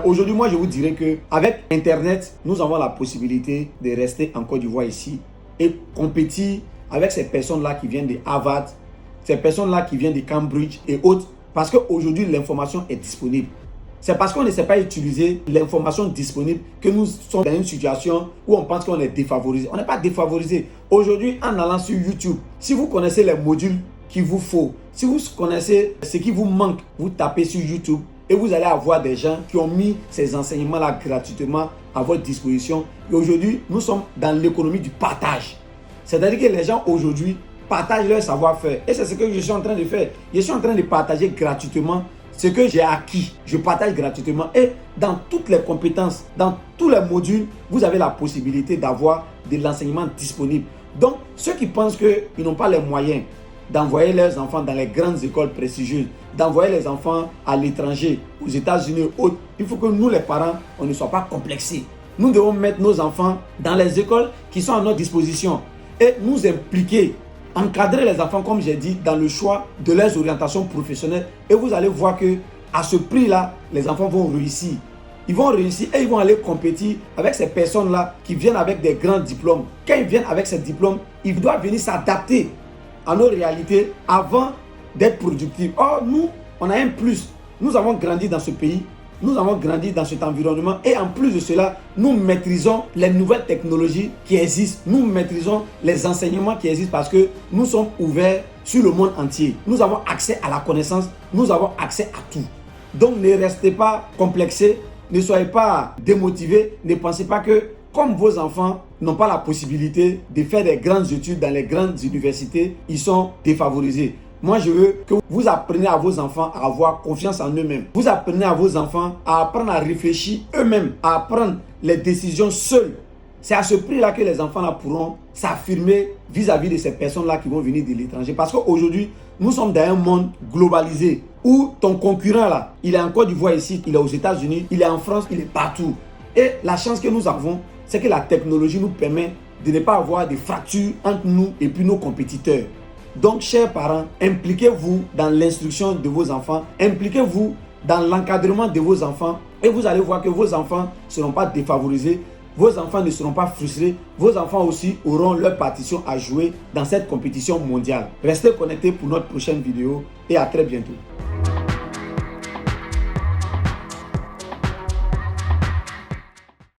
Aujourd'hui, moi, je vous dirais qu'avec Internet, nous avons la possibilité de rester en Côte d'Ivoire ici et compétir avec ces personnes-là qui viennent de Harvard, ces personnes-là qui viennent de Cambridge et autres, parce qu'aujourd'hui, l'information est disponible. C'est parce qu'on ne sait pas utiliser l'information disponible que nous sommes dans une situation où on pense qu'on est défavorisé. On n'est pas défavorisé. Aujourd'hui, en allant sur YouTube, si vous connaissez les modules qu'il vous faut, si vous connaissez ce qui vous manque, vous tapez sur YouTube et vous allez avoir des gens qui ont mis ces enseignements-là gratuitement à votre disposition. Et aujourd'hui, nous sommes dans l'économie du partage. C'est-à-dire que les gens aujourd'hui partagent leur savoir-faire. Et c'est ce que je suis en train de faire. Je suis en train de partager gratuitement ce que j'ai acquis. Je partage gratuitement. Et dans toutes les compétences, dans tous les modules, vous avez la possibilité d'avoir de l'enseignement disponible. Donc, ceux qui pensent qu'ils n'ont pas les moyens d'envoyer leurs enfants dans les grandes écoles prestigieuses, d'envoyer les enfants à l'étranger, aux États-Unis ou autres, il faut que nous, les parents, on ne soit pas complexés. Nous devons mettre nos enfants dans les écoles qui sont à notre disposition et nous impliquer, encadrer les enfants, comme j'ai dit, dans le choix de leurs orientations professionnelles. Et vous allez voir que à ce prix-là, les enfants vont réussir. Ils vont réussir et ils vont aller compétir avec ces personnes-là qui viennent avec des grands diplômes. Quand ils viennent avec ces diplômes, ils doivent venir s'adapter à nos réalités avant d'être productifs. Or, nous, on a un plus. Nous avons grandi dans ce pays, nous avons grandi dans cet environnement et en plus de cela, nous maîtrisons les nouvelles technologies qui existent. Nous maîtrisons les enseignements qui existent parce que nous sommes ouverts sur le monde entier. Nous avons accès à la connaissance, nous avons accès à tout. Donc, ne restez pas complexés, ne soyez pas démotivés, ne pensez pas que comme vos enfants n'ont pas la possibilité de faire des grandes études dans les grandes universités, ils sont défavorisés. Moi, je veux que vous appreniez à vos enfants à avoir confiance en eux-mêmes. Vous apprenez à vos enfants à apprendre à réfléchir eux-mêmes, à prendre les décisions seuls. C'est à ce prix-là que les enfants là pourront s'affirmer vis-à-vis de ces personnes-là qui vont venir de l'étranger. Parce qu'aujourd'hui, nous sommes dans un monde globalisé où ton concurrent là, il est en Côte d'Ivoire ici, il est aux États-Unis, il est en France, il est partout. Et la chance que nous avons, c'est que la technologie nous permet de ne pas avoir de fractures entre nous et puis nos compétiteurs. Donc, chers parents, impliquez-vous dans l'instruction de vos enfants, impliquez-vous dans l'encadrement de vos enfants et vous allez voir que vos enfants ne seront pas défavorisés, vos enfants ne seront pas frustrés, vos enfants aussi auront leur partition à jouer dans cette compétition mondiale. Restez connectés pour notre prochaine vidéo et à très bientôt.